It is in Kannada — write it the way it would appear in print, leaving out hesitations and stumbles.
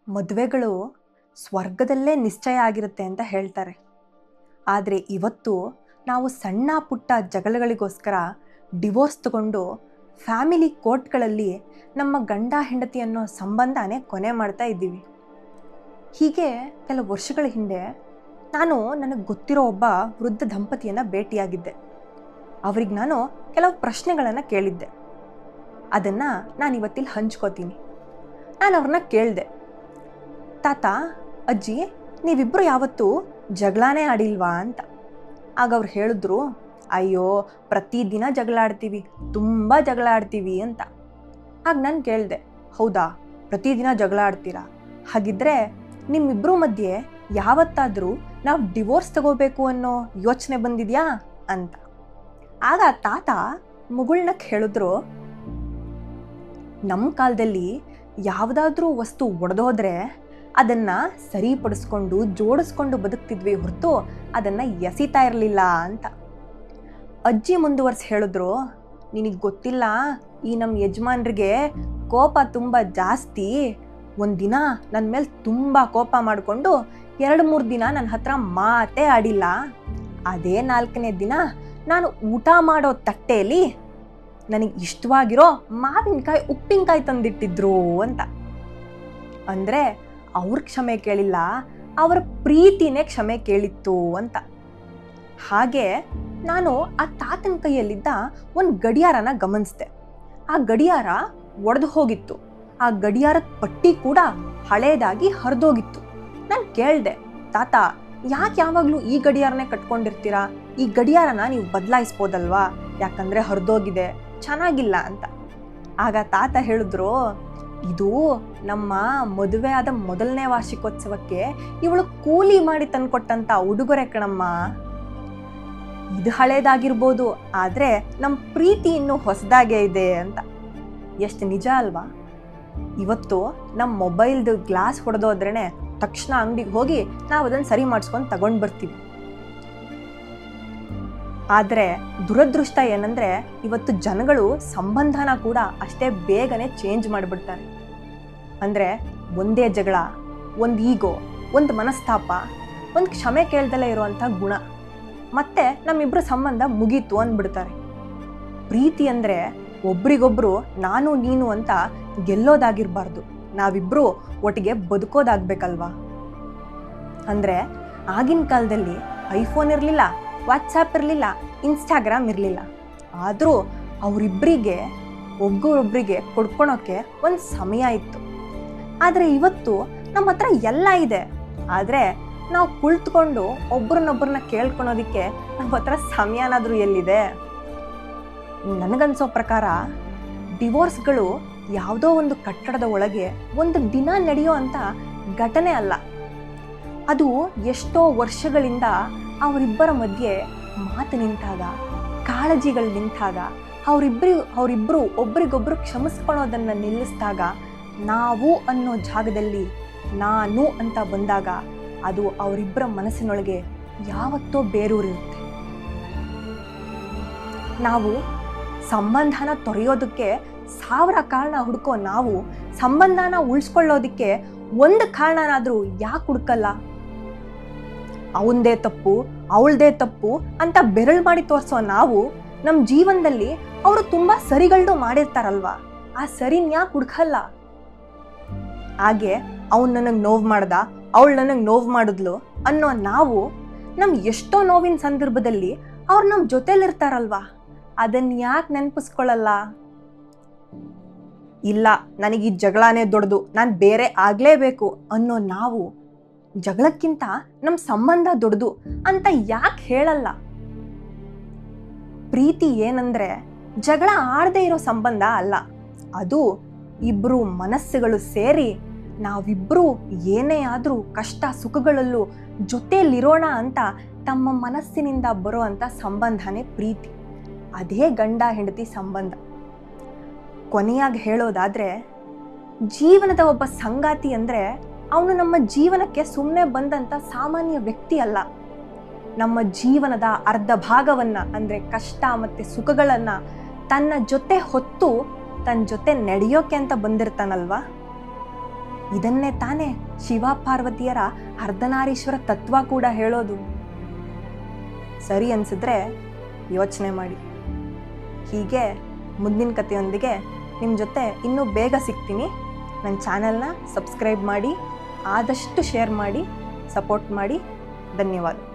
ಮದುವೆಗಳು ಸ್ವರ್ಗದಲ್ಲೇ ನಿಶ್ಚಯ ಆಗಿರುತ್ತೆ ಅಂತ ಹೇಳ್ತಾರೆ. ಆದರೆ ಇವತ್ತು ನಾವು ಸಣ್ಣ ಪುಟ್ಟ ಜಗಳಗಳಿಗೋಸ್ಕರ ಡಿವೋರ್ಸ್ ತಗೊಂಡು ಫ್ಯಾಮಿಲಿ ಕೋರ್ಟ್ಗಳಲ್ಲಿ ನಮ್ಮ ಗಂಡ ಹೆಂಡತಿ ಅನ್ನೋ ಸಂಬಂಧನೇ ಕೊನೆ ಮಾಡ್ತಾ ಇದ್ದೀವಿ. ಹೀಗೆ ಕೆಲವು ವರ್ಷಗಳ ಹಿಂದೆ ನಾನು ನನಗೆ ಗೊತ್ತಿರೋ ಒಬ್ಬ ವೃದ್ಧ ದಂಪತಿಯನ್ನು ಭೇಟಿಯಾಗಿದ್ದೆ. ಅವ್ರಿಗೆ ನಾನು ಕೆಲವು ಪ್ರಶ್ನೆಗಳನ್ನು ಕೇಳಿದ್ದೆ. ಅದನ್ನು ನಾನು ಇವತ್ತಿಲ್ಲಿ ಹಂಚ್ಕೋತೀನಿ. ನಾನು ಅವ್ರನ್ನ ಕೇಳಿದೆ, ತಾತ ಅಜ್ಜಿ, ನೀವಿಬ್ಬರು ಯಾವತ್ತೂ ಜಗಳನೇ ಆಡಿಲ್ವಾ ಅಂತ. ಆಗ ಅವ್ರು ಹೇಳಿದ್ರು, ಅಯ್ಯೋ ಪ್ರತಿದಿನ ಜಗಳ ಆಡ್ತೀವಿ, ತುಂಬ ಜಗಳ ಆಡ್ತೀವಿ ಅಂತ. ಆಗ ನಾನು ಕೇಳಿದೆ, ಹೌದಾ ಪ್ರತಿದಿನ ಜಗಳ ಆಡ್ತೀರಾ? ಹಾಗಿದ್ರೆ ನಿಮ್ಮಿಬ್ಬರ ಮಧ್ಯೆ ಯಾವತ್ತಾದರೂ ನಾವು ಡಿವೋರ್ಸ್ ತಗೋಬೇಕು ಅನ್ನೋ ಯೋಚನೆ ಬಂದಿದೆಯಾ ಅಂತ. ಆಗ ತಾತ ಮುಗುಳ್ನಕ್ಕೆ ಹೇಳಿದ್ರು, ನಮ್ಮ ಕಾಲದಲ್ಲಿ ಯಾವುದಾದ್ರೂ ವಸ್ತು ಒಡೆದೋದ್ರೆ ಅದನ್ನು ಸರಿಪಡಿಸ್ಕೊಂಡು ಜೋಡಿಸ್ಕೊಂಡು ಬದುಕ್ತಿದ್ವಿ ಹೊರತು ಅದನ್ನು ಎಸಿತಾ ಇರಲಿಲ್ಲ ಅಂತ. ಅಜ್ಜಿ ಮುಂದುವರ್ಸಿ ಹೇಳಿದ್ರು, ನಿನಗೆ ಗೊತ್ತಿಲ್ಲ, ಈ ನಮ್ಮ ಯಜಮಾನ್ರಿಗೆ ಕೋಪ ತುಂಬ ಜಾಸ್ತಿ. ಒಂದಿನ ನನ್ನ ಮೇಲೆ ತುಂಬ ಕೋಪ ಮಾಡಿಕೊಂಡು 2-3 ದಿನ ನನ್ನ ಹತ್ರ ಮಾತೇ ಆಡಿಲ್ಲ. ಅದೇ 4ನೇ ದಿನ ನಾನು ಊಟ ಮಾಡೋ ತಟ್ಟೆಯಲ್ಲಿ ನನಗೆ ಇಷ್ಟವಾಗಿರೋ ಮಾವಿನಕಾಯಿ ಉಪ್ಪಿನಕಾಯಿ ತಂದಿಟ್ಟಿದ್ರು ಅಂತ. ಅಂದರೆ ಅವ್ರ ಕ್ಷಮೆ ಕೇಳಿಲ್ಲ, ಅವರ ಪ್ರೀತಿನೇ ಕ್ಷಮೆ ಕೇಳಿತ್ತು ಅಂತ. ಹಾಗೆ ನಾನು ಆ ತಾತನ ಕೈಯಲ್ಲಿದ್ದ ಒಂದು ಗಡಿಯಾರನ ಗಮನಿಸಿದೆ. ಆ ಗಡಿಯಾರ ಒಡೆದು ಹೋಗಿತ್ತು. ಆ ಗಡಿಯಾರದ ಪಟ್ಟಿ ಕೂಡ ಹಳೇದಾಗಿ ಹರಿದೋಗಿತ್ತು. ನಾನು ಕೇಳಿದೆ, ತಾತ ಯಾಕೆ ಯಾವಾಗಲೂ ಈ ಗಡಿಯಾರನೇ ಕಟ್ಕೊಂಡಿರ್ತೀರಾ? ಈ ಗಡಿಯಾರನ ನೀವು ಬದಲಾಯಿಸ್ಬೋದಲ್ವಾ? ಯಾಕಂದರೆ ಹರಿದೋಗಿದೆ, ಚೆನ್ನಾಗಿಲ್ಲ ಅಂತ. ಆಗ ತಾತ ಹೇಳಿದ್ರು, ಇದು ನಮ್ಮ ಮದುವೆ ಆದ ಮೊದಲನೇ ವಾರ್ಷಿಕೋತ್ಸವಕ್ಕೆ ಇವಳು ಕೂಲಿ ಮಾಡಿ ತಂದುಕೊಟ್ಟಂತ ಉಡುಗೊರೆ ಕಣಮ್ಮ. ಇದು ಹಳೇದಾಗಿರ್ಬೋದು, ಆದರೆ ನಮ್ಮ ಪ್ರೀತಿ ಇನ್ನೂ ಹೊಸದಾಗೇ ಇದೆ ಅಂತ. ಎಷ್ಟು ನಿಜ ಅಲ್ವಾ? ಇವತ್ತು ನಮ್ಮ ಮೊಬೈಲ್ದು ಗ್ಲಾಸ್ ಹೊಡೆದೋದ್ರೇ ತಕ್ಷಣ ಅಂಗಡಿಗೆ ಹೋಗಿ ನಾವು ಅದನ್ನು ಸರಿ ಮಾಡಿಸ್ಕೊಂಡು ತಗೊಂಡು ಬರ್ತೀವಿ. ಆದರೆ ದುರದೃಷ್ಟ ಏನಂದರೆ, ಇವತ್ತು ಜನಗಳು ಸಂಬಂಧನ ಕೂಡ ಅಷ್ಟೇ ಬೇಗನೆ ಚೇಂಜ್ ಮಾಡಿಬಿಡ್ತಾರೆ. ಅಂದರೆ ಒಂದೇ ಜಗಳ, ಒಂದು ಈಗೋ, ಒಂದು ಮನಸ್ತಾಪ, ಒಂದು ಕ್ಷಮೆ ಕೇಳ್ದಲೇ ಇರುವಂಥ ಗುಣ, ಮತ್ತೆ ನಮ್ಮಿಬ್ಬರ ಸಂಬಂಧ ಮುಗೀತು ಅಂದ್ಬಿಡ್ತಾರೆ. ಪ್ರೀತಿ ಅಂದರೆ ಒಬ್ರಿಗೊಬ್ರು ನಾನು ನೀನು ಅಂತ ಗೆಲ್ಲೋದಾಗಿರಬಾರ್ದು, ನಾವಿಬ್ಬರು ಒಟ್ಟಿಗೆ ಬದುಕೋದಾಗಬೇಕಲ್ವಾ? ಅಂದರೆ ಆಗಿನ ಕಾಲದಲ್ಲಿ ಐಫೋನ್ ಇರಲಿಲ್ಲ, ವಾಟ್ಸಾಪ್ ಇರಲಿಲ್ಲ, ಇನ್ಸ್ಟಾಗ್ರಾಮ್ ಇರಲಿಲ್ಲ. ಆದರೂ ಅವರಿಬ್ಬರಿಗೆ ಒಬ್ಬರೊಬ್ಬರಿಗೆ ಕೊಡ್ಕೊಳೋಕ್ಕೆ ಒಂದು ಸಮಯ ಇತ್ತು. ಆದರೆ ಇವತ್ತು ನಮ್ಮ ಹತ್ರ ಎಲ್ಲ ಇದೆ, ಆದರೆ ನಾವು ಕುಳಿತುಕೊಂಡು ಒಬ್ರನ್ನೊಬ್ಬರನ್ನ ಕೇಳ್ಕೊಳೋದಕ್ಕೆ ನಮ್ಮ ಹತ್ರ ಸಮಯನಾದರೂ ಎಲ್ಲಿದೆ? ನನಗನ್ಸೋ ಪ್ರಕಾರ ಡಿವೋರ್ಸ್ಗಳು ಯಾವುದೋ ಒಂದು ಕಟ್ಟಡದ ಒಳಗೆ ಒಂದು ದಿನ ನಡೆಯೋ ಅಂಥ ಘಟನೆ ಅಲ್ಲ. ಅದು ಎಷ್ಟೋ ವರ್ಷಗಳಿಂದ ಅವರಿಬ್ಬರ ಮಧ್ಯೆ ಮಾತು ನಿಂತಾಗ, ಕಾಳಜಿಗಳು ನಿಂತಾಗ, ಅವರಿಬ್ಬರು ಒಬ್ರಿಗೊಬ್ರು ಕ್ಷಮಿಸ್ಕೊಳ್ಳೋದನ್ನು ನಿಲ್ಲಿಸಿದಾಗ, ನಾವು ಅನ್ನೋ ಜಾಗದಲ್ಲಿ ನಾನು ಅಂತ ಬಂದಾಗ ಅದು ಅವರಿಬ್ಬರ ಮನಸ್ಸಿನೊಳಗೆ ಯಾವತ್ತೋ ಬೇರೂರಿರುತ್ತೆ. ನಾವು ಸಂಬಂಧನ ತೊರೆಯೋದಕ್ಕೆ 1000 ಕಾರಣ ಹುಡುಕೋ ನಾವು ಸಂಬಂಧನ ಉಳಿಸ್ಕೊಳ್ಳೋದಕ್ಕೆ ಒಂದು ಕಾರಣನಾದರೂ ಯಾಕೆ ಹುಡುಕಲ್ಲ? ಅವನದೇ ತಪ್ಪು, ಅವಳದೇ ತಪ್ಪು ಅಂತ ಬೆರಳು ಮಾಡಿ ತೋರಿಸೋ ನಾವು ನಮ್ಮ ಜೀವನದಲ್ಲಿ ಅವರು ತುಂಬ ಸರಿಗಳನ್ನೂ ಮಾಡಿರ್ತಾರಲ್ವಾ, ಆ ಸರಿನ ಯಾಕೆ ಹುಡುಕಲ್ಲ? ಹಾಗೆ ಅವ್ನು ನನಗೆ ನೋವು ಮಾಡ್ದ, ಅವಳು ನನಗೆ ನೋವು ಮಾಡಿದ್ಲು ಅನ್ನೋ ನಾವು ನಮ್ಮ ಎಷ್ಟೋ ನೋವಿನ ಸಂದರ್ಭದಲ್ಲಿ ಅವ್ರು ನಮ್ಮ ಜೊತೆಲಿರ್ತಾರಲ್ವಾ, ಅದನ್ನು ಯಾಕೆ ನೆನಪಿಸ್ಕೊಳ್ಳಲ್ಲ? ಇಲ್ಲ, ನನಗೆ ಈ ಜಗಳನೇ ದೊಡ್ಡದು, ನಾನು ಬೇರೆ ಆಗಲೇಬೇಕು ಅನ್ನೋ ನಾವು ಜಗಳಕ್ಕಿಂತ ನಮ್ಮ ಸಂಬಂಧ ದೊಡ್ಡದು ಅಂತ ಯಾಕೆ ಹೇಳಲ್ಲ? ಪ್ರೀತಿ ಏನಂದ್ರೆ ಜಗಳ ಆಡದೇ ಇರೋ ಸಂಬಂಧ ಅಲ್ಲ, ಅದು ಇಬ್ರು ಮನಸ್ಸುಗಳು ಸೇರಿ ನಾವಿಬ್ರು ಏನೇ ಆದರೂ ಕಷ್ಟ ಸುಖಗಳಲ್ಲೂ ಜೊತೆಯಲ್ಲಿರೋಣ ಅಂತ ತಮ್ಮ ಮನಸ್ಸಿನಿಂದ ಬರೋ ಅಂಥ ಸಂಬಂಧನೇ ಪ್ರೀತಿ. ಅದೇ ಗಂಡ ಹೆಂಡತಿ ಸಂಬಂಧ. ಕೊನೆಯಾಗಿ ಹೇಳೋದಾದರೆ, ಜೀವನದ ಒಬ್ಬ ಸಂಗಾತಿ ಅಂದರೆ ಅವನು ನಮ್ಮ ಜೀವನಕ್ಕೆ ಸುಮ್ಮನೆ ಬಂದಂಥ ಸಾಮಾನ್ಯ ವ್ಯಕ್ತಿ ಅಲ್ಲ. ನಮ್ಮ ಜೀವನದ ಅರ್ಧ ಭಾಗವನ್ನು ಅಂದರೆ ಕಷ್ಟ ಮತ್ತು ಸುಖಗಳನ್ನು ತನ್ನ ಜೊತೆ ಹೊತ್ತು ತನ್ನ ಜೊತೆ ನಡೆಯೋಕೆ ಅಂತ ಬಂದಿರ್ತಾನಲ್ವಾ. ಇದನ್ನೇ ತಾನೇ ಶಿವ ಪಾರ್ವತಿಯರ ಅರ್ಧನಾರೀಶ್ವರ ತತ್ವ ಕೂಡ ಹೇಳೋದು. ಸರಿ ಅನ್ಸಿದ್ರೆ ಯೋಚನೆ ಮಾಡಿ. ಹೀಗೆ ಮುಂದಿನ ಕಥೆಯೊಂದಿಗೆ ನಿಮ್ಮ ಜೊತೆ ಇನ್ನೂ ಬೇಗ ಸಿಗ್ತೀನಿ. ನನ್ನ ಚಾನೆಲ್ನ ಸಬ್ಸ್ಕ್ರೈಬ್ ಮಾಡಿ, ಆದಷ್ಟು ಶೇರ್ ಮಾಡಿ, ಸಪೋರ್ಟ್ ಮಾಡಿ. ಧನ್ಯವಾದ.